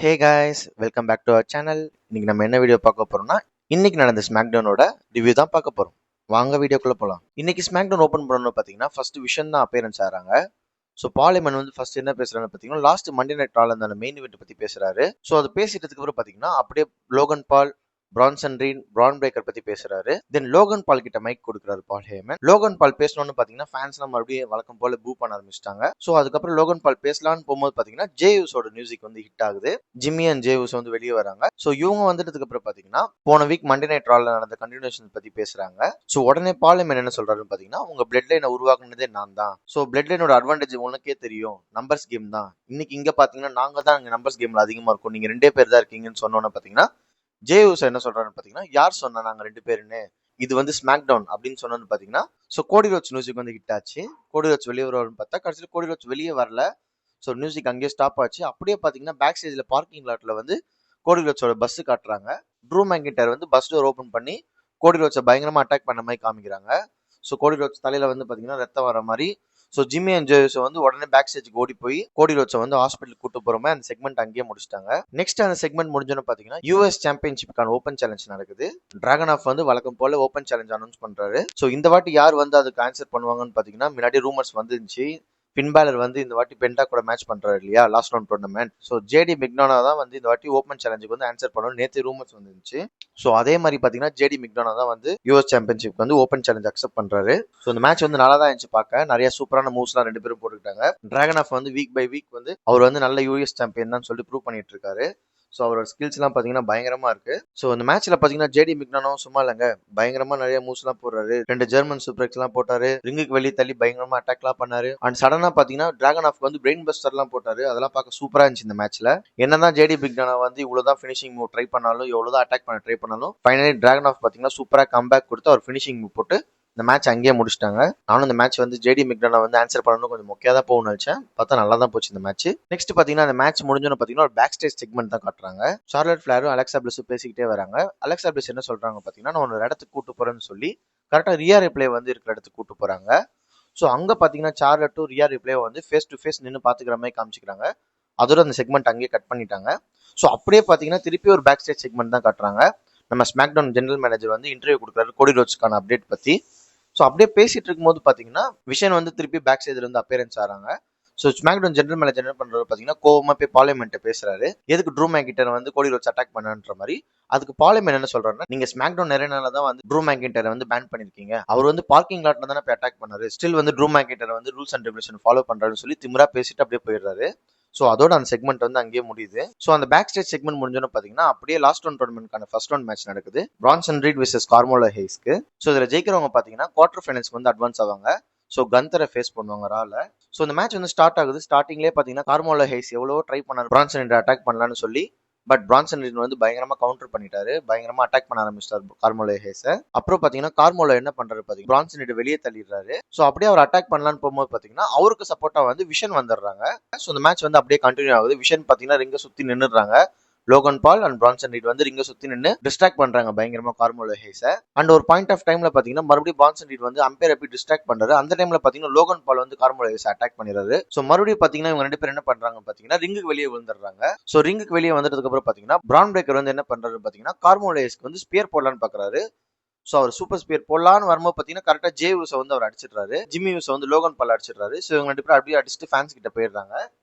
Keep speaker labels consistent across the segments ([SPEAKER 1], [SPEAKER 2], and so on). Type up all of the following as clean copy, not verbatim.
[SPEAKER 1] Hey guys, welcome back to our channel. இன்னைக்கு நம்ம என்ன வீடியோ பார்க்க போறோம்னா, இன்னைக்கு நடந்த ஸ்மாக்டவுனோட ரிவ்யூ தான் பார்க்க போறோம். வாங்க வீடியோக்குள்ள போலாம். இன்னைக்கு ஸ்மாக்டவுன் ஓப்பன் பண்ணணும் பார்த்தீங்கன்னா ஃபர்ஸ்ட் விஷன் தான் அப்பியரன்ஸ் ஆகிறாங்க. ஸோ பாலிமன் வந்து ஃபர்ஸ்ட் என்ன பேசுறாங்க பார்த்தீங்கன்னா, லாஸ்ட் மண்டே நைட் ரால அந்த மெயின் இவெண்ட் பத்தி பேசுறாரு. ஸோ அது பேசிட்டதுக்கு அப்புறம் பார்த்தீங்கன்னா அப்படியே லோகன் பால், பிரான்சன் ரீட், பிரான் பிரேக்கர் பத்தி பேசுறாரு. தென் லோகன் பால் கிட்ட மைக் கொடுக்குறாரு பால் ஹேமன். லோகன் பால் பேசணும்னு பாத்தீங்கன்னா ஃபேன்ஸ்லாம் மறுபடியும் வழக்கம் போல பூ பண்ண ஆரம்பிச்சிட்டாங்க. ஸோ அதுக்கப்புறம் லோகன் பால் பேசலாம்னு போகும்போது பாத்தீங்கன்னா ஜேயூஸோட மியூசிக் வந்து ஹிட் ஆகுது. ஜிம்மி அண்ட் ஜேயூஸ் வந்து வெளியே வராங்க. ஸோ இவங்க வந்துட்டதுக்கு அப்புறம் பாத்தீங்கன்னா போன வீக் மண்டே நைட் ரால நடந்த கண்டினியூஷன் பத்தி பேசுறாங்க. ஸோ உடனே பால் ஹேமன் என்ன சொல்றாருன்னு பாத்தீங்கன்னா, உங்க பிளட் லைனை உருவாக்குனதே நான் தான். ஸோ பிளட் லைனோட அட்வான்டேஜ் உனக்கே தெரியும், நம்பர்ஸ் கேம் தான். இன்னைக்கு இங்க பாத்தீங்கன்னா நாங்க தான் இங்க நம்பர்ஸ் கேம்ல அதிகமா இருக்கும், நீங்க 2 பேர் தான் இருக்கீங்கன்னு சொன்னோன்னு பாத்தீங்கன்னா ஜேயூஸ் என்ன சொல்றாருன்னு பாத்தீங்கன்னா, யார் சொன்னா நாங்க 2 பேருன்னு, இது வந்து ஸ்மாக் டவுன் அப்படின்னு சொன்னோன்னு பாத்தீங்கன்னா, ஸோ கோடி ரோட்ஸ் மியூசிக் வந்து ஹிட் ஆச்சு. கோடி ரோட்ஸ் வெளியே வருவாருன்னு பார்த்தா கடைசியில் கோடி ரோட்ஸ் வெளியே வரல. ஸோ மியூசிக் அங்கேயே ஸ்டாப் ஆச்சு. அப்படியே பாத்தீங்கன்னா பேக் ஸ்டேஜ்ல பார்க்கிங் லாட்ல வந்து கோடி ரோட்ஸோட பஸ் காட்டுறாங்க. ட்ரூ மேக்கின்டையர் வந்து பஸ் டோர் ஓப்பன் பண்ணி கோடி ரோட்ஸை பயங்கரமா அட்டாக் பண்ண மாதிரி காமிக்கிறாங்க. ஸோ கோடி ரோட்ஸ் தலையில வந்து பாத்தீங்கன்னா ரத்தம் வர மாதிரி. ஸோ ஜிம்மி அண்ட் ஜேயூஸ் வந்து உடனே பேக் ஸ்டேஜ்க்கு ஓடி போய் கோடி ரோட்ஸை வந்து ஹாஸ்பிட்டல் கூட்டு போறோமே அந்த செக்மெண்ட் அங்கேயே முடிச்சிட்டாங்க. நெக்ஸ்ட் அந்த செக்மெண்ட் முடிஞ்சோன்னு பாத்தீங்கன்னா யூஎஸ் சாம்பியன்ஷிப்கான ஓப்பன் சேலஞ்ச் நடக்குது. டிராகன் ஆஃப் வந்து வழக்கம் போல ஓப்பன் சேலஞ்ச் அனௌன்ஸ் பண்றாரு. ஸோ இந்த வாட்டி யார் வந்து அதுக்கு ஆன்சர் பண்ணுவாங்கன்னு பாத்தீங்கன்னா, முன்னாடி ரூமர்ஸ் வந்துருந்துச்சு பின்பாலர் வந்து இந்த வாட்டி பென்டா கூட மேட்ச் பண்றாரு இல்லையா last round tournament. So JD McDonagh தான் வந்து இந்த வாட்டி ஓப்பன் சேலஞ்சுக்கு வந்து ஆன்சர் பண்ணணும் நேற்று ரூமர்ஸ் வந்துருந்துச்சு. ஸோ அதே மாதிரி பாத்தீங்கன்னா ஜேடி மிக்டோனா தான் வந்து யூஎஸ் சாம்பியன்ஷிப் வந்து ஓப்பன் சேலஞ்ச் அக்செப்ட் பண்றாரு. ஸோ இந்த மேட்ச் வந்து நல்லா தான் இருந்துச்சு பார்க்க. நிறைய சூப்பரான மூவ்ஸ்லாம் 2 பேரும் போட்டுக்கிட்டாங்க. டிராகன் ஆஃப் வந்து வீக் பை வீக் வந்து அவர் வந்து நல்ல யூஎஸ் சாம்பியன் தான் சொல்லி ப்ரூவ் பண்ணிட்டு இருக்காரு. ஸோ அவரோட ஸ்கில்ஸ்லாம் பார்த்தீங்கன்னா பயங்கரமா இருக்கு. ஸோ இந்த மேட்ச்ல பார்த்தீங்கன்னா ஜேடி மிக்னானும் சும்மா இல்லைங்க, பயங்கரமா நிறைய மூவ்ஸ்லாம் போடுறாரு. 2 ஜெர்மன் சூப்பர்ஸ்லாம் போட்டாரு. ரிங்குக்கு வெளியே தள்ளி பயங்கரமா அட்டாக்லாம் பண்ணாரு. அண்ட் சடனா பார்த்தீங்கன்னா டிராகன் ஆஃப் வந்து பிரெயின் பஸ்டர்லாம் போட்டாரு. அதெல்லாம் பார்க்க சூப்பரா இருந்துச்சு இந்த மேட்ச்ல. என்னதான் ஜேடி மிக்னானா வந்து இவ்வளவுதான் ஃபினிஷிங் மூவ் ட்ரை பண்ணாலும், எவ்வளவுதான் அட்டாக் பண்ண ட்ரை பண்ணாலும், ஃபைனலி டிராகன் ஆஃப் பார்த்தீங்கன்னா சூப்பரா கம்பேக் கொடுத்து அவர் ஃபினிஷிங் மூவ் போட்டு இந்த மேட்ச் அங்கேயே முடிச்சிட்டாங்க. நானும் இந்த மேட்ச் வந்து ஜேடி மிக்டனா வந்து ஆன்சர் பண்ணணும் கொஞ்சம் மொக்கையா தான் போகணும்னு நினைச்சேன். பார்த்தா நல்லா தான் போச்சு இந்த மேட்ச். நெக்ஸ்ட் பாத்தீங்கன்னா அந்த மேட்ச் முடிஞ்சோன்னு பாத்தீங்கன்னா ஒரு பேக் ஸ்டேஜ் செக்மெண்ட் தான் காட்டுறாங்க. சார்லட் ஃபிளாரும் அலெக்சா பிளிஸும் பேசிக்கிட்டே வராங்க. அலெக்சா பிளிஸ் என்ன சொல்றாங்க பாத்தீங்கன்னா, நான் ஒரு இடத்துக்கு கூட்டு போறேன்னு சொல்லி கரெக்டா ரியா ரிப்ளே வந்து இருக்கிற இடத்துக்கு கூட்டு போறாங்க. ஸோ அங்க பாத்தீங்கன்னா சார்லட்டும் ரியா ரிப்ளே வந்து ஃபேஸ் டு ஃபேஸ் நின்று பாத்துக்கிற மாதிரி காமிச்சிக்கிறாங்க. அதோட அந்த செக்மெண்ட் அங்கேயே கட் பண்ணிட்டாங்க. ஸோ அப்படியே பாத்தீங்கன்னா திருப்பி ஒரு பேக் ஸ்டேஜ் செக்மெண்ட் தான் காட்டுறாங்க. நம்ம ஸ்மாக்டவுன் ஜெனரல் மேனேஜர் வந்து இன்டர்வியூ கொடுக்குறாரு கோடி ரோட்ஸ்க்கான அப்டேட் பத்தி. ஸோ அப்படியே பேசிட்டு இருக்கும்போது பாத்தீங்கன்னா விஷன் வந்து திருப்பி பேக் ஸ்டேஜ்ல இருந்து அப்பியரன்ஸ் ஆறாங்க. ஸோ ஸ்மாக்டவுன் ஜெனரல் மேனேஜர் என்ன பண்றாரு பாத்தீங்கன்னா, கோவமா போய் பார்லிமெண்ட் பேசுறாரு. எதுக்கு ட்ரூ மேக்கின்டையர் வந்து கோடி ரோட்ஸ் அட்டாக் பண்ணன்ற மாதிரி. அதுக்கு பார்லிமெண்ட் என்ன சொல்றாருன்னா, நீங்க ஸ்மாக்டவுன் நிறைய நாள தான் வந்து ட்ரூ மேக்கின்டையர் வந்து பேன் பண்ணிருக்கீங்க. அவர் வந்து பார்க்கிங் லாட்ல தானே போய் அட்டாக் பண்ணாரு. ஸ்டில் வந்து ட்ரூ மேக்கின்டையர் வந்து ரூல்ஸ் அண்ட் ரெகுலேஷன் ஃபாலோ பண்றாருன்னு சொல்லி திமிரா பேசிட்டு அப்படியே போயிடுறாரு. ஸோ அதோட அந்த செக்மெண்ட் வந்து அங்கேயே முடியுது. ஸோ அந்த பேக் ஸ்டேஜ் செக்மெண்ட் முடிஞ்சோன்னு பாத்தீங்கன்னா அப்படியே லாஸ்ட் ரவுண்ட் டோர்னமெண்ட்கான ஃபர்ஸ்ட் ரவுண்ட் மேட்ச் நடக்குது. பிரான்சன் ரீட் விசஸ் கார்மோலோ ஹேஸ்க்கு. ஸோ இதுல ஜெயிக்கிறவங்க பாத்தீங்கன்னா குவார்டர் ஃபைனல்ஸ்க்கு வந்து அட்வான்ஸ் ஆவாங்க. ஸோ கந்தரை ஃபேஸ் பண்ணுவாங்க ரால. ஸோ இந்த மேட்ச் வந்து ஸ்டார்ட் ஆகுது. ஸ்டார்டிங்லேயே பாத்தீங்கன்னா கார்மோலோ ஹேஸ் எவ்வளவோ ட்ரை பண்ணாரு பிரான்சன் அட்டாக் பண்ணலாம்னு சொல்லி. பட் பிரான்சன் வந்து பயங்கரமா கவுண்டர் பண்ணிட்டாரு. பயங்கரமா அட்டாக் பண்ண ஆரம்பிச்சிட்டாரு கார்மோலோ ஹேஸ. அப்புறம் பாத்தீங்கன்னா கார்மோலோ என்ன பண்றாரு பாத்தீங்கன்னா பிரான்சன் வெளியே தள்ளிடுறாரு. ஸோ அப்படியே அவர் அட்டாக் பண்ணலான்னு போகும்போது பாத்தீங்கன்னா அவருக்கு சப்போர்ட்டா வந்து விஷன் வந்துடுறாங்க. ஸோ இந்த மேட்ச் வந்து அப்படியே கண்டினியூ ஆகுது. விஷன் பாத்தீங்கன்னா ரிங்க சுத்தி நின்னுறாங்க. Logan Paul and Bronson Reed வந்து ரிங்க சுத்தி நின்று டிஸ்ட்ராக்ட் பண்றாங்க பயங்கரமா கார்மோலோ ஹேஸ. அண்ட் ஒரு பாயிண்ட் ஆஃப் டைம்ல பாத்தீங்கன்னா மறுபடியும் பிரான்சன் ரீட் வந்து அம்பையர் எப்படி டிஸ்ட்ராக்ட் பண்றாரு. அந்த டைம்ல பாத்தீங்கன்னா லோகன் பால் வந்து கார்மோலோ ஹேஸ அட்டாக் பண்ணிடுறாரு. ஸோ மறுபடியும் பாத்தீங்கன்னா இவங்க 2 பேரும் என்ன பண்றாங்க பாத்தீங்கன்னா ரிங்குக்கு வெளியே விழுந்துடுறாங்க. ஸோ ரிங்குக்கு வெளியே வந்ததுக்கு அப்புறம் பாத்தீங்கன்னா பிரான் பிரேக்கர் வந்து என்ன பண்றாரு பாத்தீங்கன்னா கார்மோலோ ஹேஸ்க்கு வந்து ஸ்பியர் போடலான்னு பாக்குறாரு. ஸோ அவர் சூப்பர் ஸ்பியர் போடலான்னு வரும்போது பாத்தீங்கன்னா கரெக்டா ஜே யூஸை வந்து அவர் அடிச்சிடுறாரு. ஜிம்மி யூஸை வந்து லோகன் பால் அடிச்சிடுறாரு. ஸோ இவங்க 2 பேரும் அப்படியே அடிச்சுட்டு ஃபேன்ஸ் கிட்ட போயிடுறாங்க.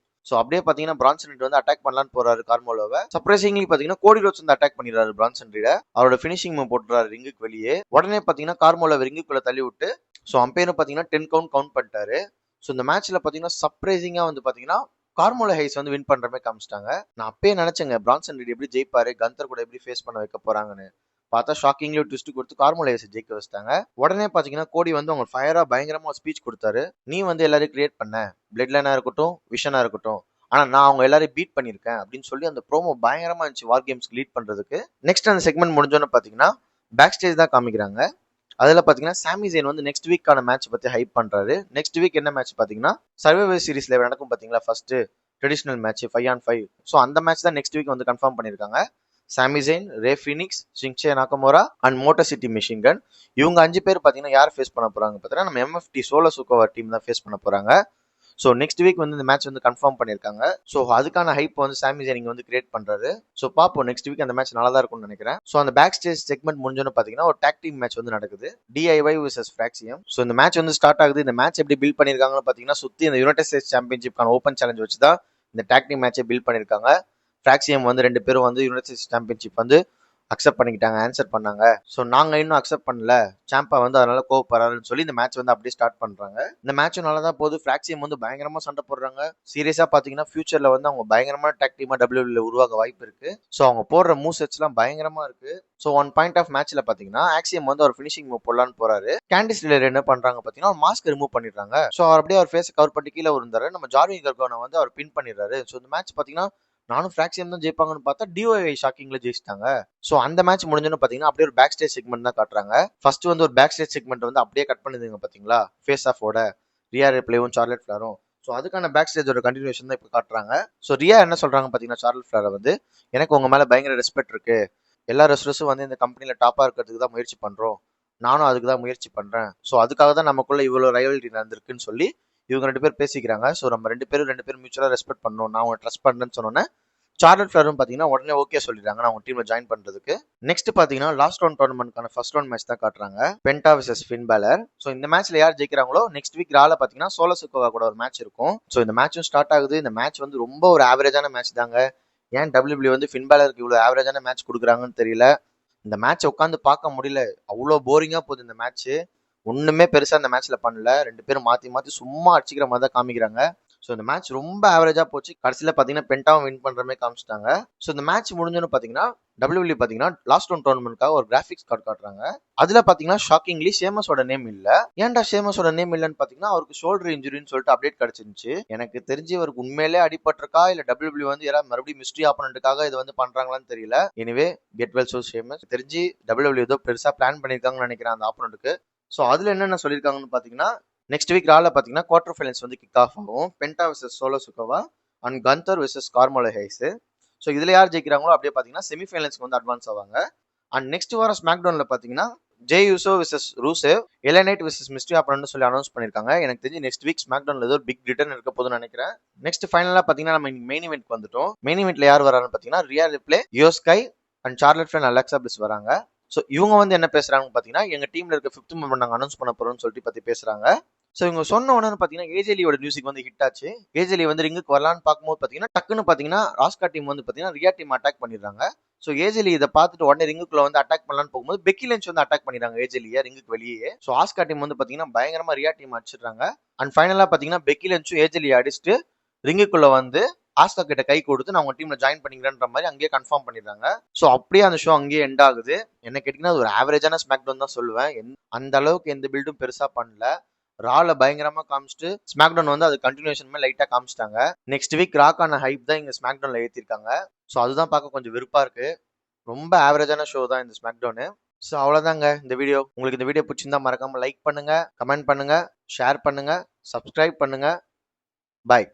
[SPEAKER 1] ஸோ அப்படியே பாத்தீங்கன்னா பிரான்சன் வந்து அட்டாக் பண்ணலான்னு போறாரு கார்மோலோவை. சர்ப்ரைசிங்லி பாத்தீங்கன்னா கோடி ரோட்ஸ் வந்து அட்டாக் பண்ணிடுறாரு பிரான்சன் ரீட. அவரோட ஃபினிஷிங் மூவ் போட்டுறாரு ரிங்குக்கு வெளியே. உடனே பாத்தீங்கன்னா கார்மோலோவை ரிங்குக்குள்ள தள்ளி விட்டு ஸோ அம்பையரும் பாத்தீங்கன்னா 10 கவுண்ட் பண்ணிட்டாரு. ஸோ இந்த மேட்ச்ல பாத்தீங்கன்னா சர்ப்ரைசிங்கா வந்து பாத்தீங்கன்னா கார்மோலோ ஹைஸ் வந்து வின் பண்ற மாதிரி காமிச்சிட்டாங்க. நான் அப்பயே நினைச்சேங்க பிரான்சன் ரீட் எப்படி ஜெயிப்பாரு, கந்தர் கூட எப்படி ஃபேஸ் பண்ண வைக்க போறாங்கன்னு. பார்த்தா ஷாக்கிங்லி ட்விஸ்ட் கொடுத்து கார்மோலோ ஹேஸை ஜெயிக்க வச்சிட்டாங்க. உடனே பாத்தீங்கன்னா கோடி வந்து அவங்க ஃபயரா பயங்கரமா ஸ்பீச் கொடுத்தாரு. நீ வந்து எல்லாரையும் கிரியேட் பண்ண, பிளட் லைனா இருக்கட்டும், விஷனா இருக்கட்டும், ஆனா நான் அவங்க எல்லாரையும் பீட் பண்ணிருக்கேன் அப்படின்னு சொல்லி அந்த ப்ரோமோ பயங்கரமா இருந்துச்சு வார் கேம்ஸ்க்கு லீட் பண்றதுக்கு. நெக்ஸ்ட் அந்த செக்மெண்ட் முடிஞ்சோன்னு பாத்தீங்கன்னா பேக் ஸ்டேஜ் தான் காமிக்கிறாங்க. அதுல பாத்தீங்கன்னா சாமி ஜெயின் வந்து நெக்ஸ்ட் வீக்கான மேட்ச் பத்தி ஹைப் பண்றாரு. நெக்ஸ்ட் வீக் என்ன மேட்ச் பாத்தீங்கன்னா சர்வைவர் சீரிஸ்ல நடக்கும் பாத்தீங்களா first traditional match 5-on-5. So அந்த மேட்ச் தான் நெக்ஸ்ட் வீக் வந்து கன்ஃபார்ம் பண்ணிருக்காங்க. Sami Zayn, Rey Fenix, Shinsuke Nakamura and Motor City Machine Gun, இவங்க 5 பேர் பாத்தீங்கன்னா யார் ஃபேஸ் பண்ண போறாங்க பாத்தீங்கன்னா நம்ம எம்எஃப்டி சோலோ சுக்கோவா டீம் தான் ஃபேஸ் பண்ண போறாங்க. ஸோ நெக்ஸ்ட் வீக் வந்து இந்த மேட்ச் வந்து கன்ஃபார்ம் பண்ணியிருக்காங்க. ஸோ அதுக்கான ஹைப் வந்து சாமி ஜெனிங் வந்து கிரியேட் பண்றாரு. ஸோ பார்ப்போம் நெக்ஸ்ட் வீக் அந்த மேட்ச் நல்லா தான் இருக்கும்னு நினைக்கிறேன். ஸோ அந்த பேக் ஸ்டேஜ் செக்மெண்ட் முடிஞ்சோன்னு பார்த்தீங்கன்னா ஒரு டாக் டீம் மேட்ச் வந்து நடக்குது. DIY vs Fraxium. ஸோ இந்த மேட்ச் வந்து ஸ்டார்ட் ஆகுது. இந்த மேட்ச் எப்படி பில்ட் பண்ணியிருக்காங்கன்னு பார்த்தீங்கன்னா சுற்றி இந்த யுனைடெட் ஸ்டேட்ஸ் சாம்பியன்ஷிப்கான ஓப்பன் சேலஞ்ச் வச்சு தான் இந்த டாக் டீம் மேட்சை பில்ட் பண்ணியிருக்காங்க. Fraxium வந்து 2 பேரும் வந்து யுனைடெட் ஸ்டேட்ஸ் சாம்பியன்ஷிப் வந்து அக்செப்ட் பண்ணிக்கிட்டாங்க, ஆன்சர் பண்ணாங்க. ஸோ நாங்கள் இன்னும் அக்செப்ட் பண்ணல, சாம்பா வந்து அதனால கோவப்படுறாருன்னு சொல்லி இந்த மேட்ச் வந்து அப்படியே ஸ்டார்ட் பண்றாங்க. இந்த மேட்சும் நல்லா தான் போகுது. Fraxium வந்து பயங்கரமா சண்டை போடுறாங்க. சீரியஸா பாத்தீங்கன்னா ஃபியூச்சர்ல வந்து அவங்க பயங்கரமான டாக் டீமா WWE உருவாக வாய்ப்பு இருக்கு. ஸோ அவங்க போடுற மூவ் செட்ஸ்லாம் பயங்கரமா இருக்கு. ஸோ ஒன் பாயிண்ட் ஆஃப் மேட்ச்ல பாத்தீங்கன்னா Axiom வந்து ஒரு ஃபினிஷிங் மூவ் போடலான்னு போறாரு. கேண்டிஸ் லில்லர் என்ன பண்றாங்க பாத்தீங்கன்னா மாஸ்க் ரிமூவ் பண்ணிடுறாங்க. ஸோ அவர் அப்படியே அவர் ஃபேஸ் கவர் பண்ணி கீழே விழுந்தாரு. நம்ம ஜார்வின் கர்கோனை வந்து அவர் பின் பண்ணிடுறாரு. ஸோ இந்த மேட்ச் பாத்தீங்கன்னா நானும் Fraxium தான் ஜெயிப்பாங்கன்னு பார்த்தா DIY ஷாக்கிங்ல ஜெயிச்சிட்டாங்க. ஸோ அந்த மேட்ச் முடிஞ்சோன்னு பாத்தீங்கன்னா அப்படியே ஒரு பேக் ஸ்டேஜ் செக்மெண்ட் தான் காட்டுறாங்க. ஃபர்ஸ்ட் வந்து ஒரு பேக் ஸ்டேஜ் செக்மெண்ட் வந்து அப்படியே கட் பண்ணுதுங்க பாத்தீங்களா, ஃபேஸ் ஆஃபோட ரியா ரிப்ளேவும் சார்லட் ஃபிளாரும். ஸோ அதுக்கான பேக் ஸ்டேஜோட கண்டினியூஷன் தான் இப்போ காட்டுறாங்க. ஸோ ரியா என்ன சொல்றாங்க பாத்தீங்கன்னா சார்லட் ஃபிளாரை வந்து, எனக்கு உங்க மேல பயங்கர ரெஸ்பெக்ட் இருக்கு, எல்லா ரெஸ்லர்ஸும் வந்து இந்த கம்பெனில டாப்பா இருக்கிறதுக்கு தான் முயற்சி பண்றோம், நானும் அதுக்கு தான் முயற்சி பண்றேன். ஸோ அதுக்காக தான் நமக்குள்ள இவ்வளவு ரைவல்ரி நடந்திருக்குன்னு சொல்லி இவங்க 2 பேர் பேசிக்கிறாங்க. ஸோ நம்ம 2 பேரும் மியூச்சுவலா ரெஸ்பெக்ட் பண்ணணும், நான் உங்களை ட்ரஸ்ட் பண்றேன்னு சொன்னோன்னே சார்லட் ஃபிளரும் பாத்தீங்கன்னா உடனே ஓகே சொல்லிடுறாங்க நான் உங்க டீம்ல ஜாயின் பண்றதுக்கு. நெக்ஸ்ட் பாத்தீங்கன்னா லாஸ்ட் ரவுண்ட் டோர்னமெண்ட்கான ஃபர்ஸ்ட் ரவுண்ட் மேட்ச் தான் காட்டுறாங்க, Penta versus Finn Balor. So இந்த மேட்ச்ல யார் ஜெயிக்கிறாங்களோ நெக்ஸ்ட் வீக் ரால பாத்தீங்கன்னா சோலோ சிக்கோவா கூட ஒரு மேட்ச் இருக்கும். ஸோ இந்த மேட்சும் ஸ்டார்ட் ஆகுது. இந்த மேட்ச் வந்து ரொம்ப ஒரு ஆவரேஜான மேட்ச் தாங்க. ஏன் WWE வந்து ஃபின் பேலருக்கு இவ்வளவு ஆவரேஜான மேட்ச் கொடுக்குறாங்கன்னு தெரியல. இந்த மேட்ச் உட்காந்து பார்க்க முடியல, அவ்வளோ போரிங்கா போகுது இந்த மேட்ச். ஒண்ணுமே பெருசா இந்த மேட்ச்ல பண்ணல, 2 பேரும் மாத்தி மாத்தி சும்மா அடிச்சுக்கிற மாதிரி தான் காமிக்கிறாங்க. ஸோ இந்த மேட்ச் ரொம்ப ஆவரேஜா போச்சு. கடைசியில் பார்த்தீங்கன்னா பென்டாவும் வின் பண்ற மாதிரி காமிச்சிட்டாங்க. ஸோ இந்த மேட்ச் முடிஞ்சோன்னு பார்த்தீங்கன்னா WWE பார்த்தீங்கன்னா லாஸ்ட் ரவுண்ட் டோர்னமெண்ட்காக ஒரு கிராஃபிக்ஸ் கார்டு காட்டுறாங்க. அதுல பார்த்தீங்கன்னா ஷாக்கிங்லி ஷேமஸோட நேம் இல்ல. ஏன்டா ஷேமஸோட நேம் இல்லன்னு பார்த்தீங்கன்னா அவருக்கு ஷோல்டர் இன்ஜுரின்னு சொல்லிட்டு அப்டேட் கிடைச்சிருந்துச்சு. எனக்கு தெரிஞ்சு அவருக்கு உண்மையிலே அடிபட்டிருக்கா இல்ல WWE வந்து யாராவது மறுபடியும் மிஸ்ட்ரி ஆப்பனண்ட்டுக்காக இது வந்து பண்றாங்களான்னு தெரியல. Anyway get well so Sheamus. தெரிஞ்சு WWE ஏதோ பெருசா பிளான் பண்ணிருக்காங்கன்னு நினைக்கிறேன் அந்த ஆப்பனண்ட்டுக்கு. ஸோ அதுல என்னென்ன சொல்லியிருக்காங்கன்னு பார்த்தீங்கன்னா நெக்ஸ்ட் வீக் ரால பாத்தீங்கன்னா குவார்டர் ஃபைனல்ஸ் வந்து கிக் ஆஃப் ஆகும். Penta versus Solo Sikoa and Gunther versus Carmelo Hayes. So இதுல யார் ஜெயிக்கிறாங்களோ அப்படியே பாத்தீங்கன்னா செமிஃபைனல்ஸ்க்கு வந்து அட்வான்ஸ் ஆவாங்க. அண்ட் நெக்ஸ்ட் வாரம் ஸ்மாக்டவுன்ல பாத்தீங்கன்னா Jey Uso versus Rusev, LA Knight versus mystery ஆப்பனன்ட்னு சொல்லி அனௌன்ஸ் பண்ணிருக்காங்க. எனக்கு தெரிஞ்சு நெக்ஸ்ட் வீக் ஸ்மாக்டவுன்ல ஏதோ பிக் ரிட்டர்ன் இருக்க போதுன்னு நினைக்கிறேன். நெக்ஸ்ட் ஃபைனலா பாத்தீங்கன்னா நம்ம மெயின் இவென்ட் வந்துட்டோம். மெயின் இவென்ட்ல யார் வரான்னு பாத்தீங்கன்னா Rhea Ripley, Iyo Sky and Charlotte Flair, Alexa Bliss வராங்க. ஸோ இவங்க வந்து என்ன பேசுறாங்கன்னு பாத்தீங்கன்னா எங்க டீம்ல இருக்க 5th மெம்பர் நாங்க அனௌன்ஸ் பண்ண போறோம்னு சொல்லிட்டு பத்தி பேசுறாங்க. ஸோ இவங்க சொன்ன உடனே பார்த்தீங்கன்னா ஏஜேலியோட மியூசிக் வந்து ஹிட் ஆச்சு. ஏஜேலி வந்து ரிங்குக்கு வரலான்னு பார்க்கும்போது பார்த்தீங்கன்னா டக்குன்னு பார்த்தீங்கன்னா ராஸ்கா டீம் வந்து பார்த்தீங்கன்னா ரியா டீம் அட்டாக் பண்ணிடுறாங்க. ஸோ ஏஜேலி இதை பார்த்துட்டு உடனே ரிங்குக்குள்ள வந்து அட்டாக் பண்ணலான்னு போகும்போது பெக்கி லஞ்ச் வந்து அட்டாக் பண்ணிடுறாங்க ஏஜேலியை ரிங்குக்கு வெளியே. ஸோ ஆஸ்கா டீம் வந்து பார்த்தீங்கன்னா பயங்கரமா ரியா டீம் அடிச்சிடுறாங்க. அண்ட் ஃபைனலாக பார்த்தீங்கன்னா பெக்கி லஞ்சும் ஏஜேலியை அடிச்சுட்டு ரிங்குக்குள்ள வந்து ஆஸ்கா கிட்ட கை கொடுத்து நான் உங்க டீம்ல ஜாயின் பண்ணிக்கிறேன்ற மாதிரி அங்கேயே கன்ஃபார்ம் பண்ணிடுறாங்க. ஸோ அப்படியே அந்த ஷோ அங்கேயே எண்ட் ஆகுது. என்ன கேட்டீங்கன்னா அது ஒரு ஆவரேஜான ஸ்மாக்டவுன் தான் சொல்லுவேன். அந்த அளவுக்கு எந்த பில்டும் பெருசா பண்ணல. ரால பயங்கரமா காமிச்சிட்டு ஸ்மாக்டவுன் வந்து அது கண்டினியூஷன் லைட்டா காமிச்சிட்டாங்க. நெக்ஸ்ட் வீக் ராக்கான ஹைப் தான் இங்க ஸ்மாக்டவுன்ல ஏத்திருக்காங்க. ஸோ அதுதான் பார்க்க கொஞ்சம் வெறுப்பா இருக்கு. ரொம்ப ஆவரேஜான ஷோ தான் இந்த ஸ்மாக்டவுன். ஸோ அவ்வளோதாங்க இந்த வீடியோ. உங்களுக்கு இந்த வீடியோ பிடிச்சிருந்தா மறக்காம லைக் பண்ணுங்க, கமெண்ட் பண்ணுங்க, ஷேர் பண்ணுங்க, சப்ஸ்கிரைப் பண்ணுங்க. பாய்.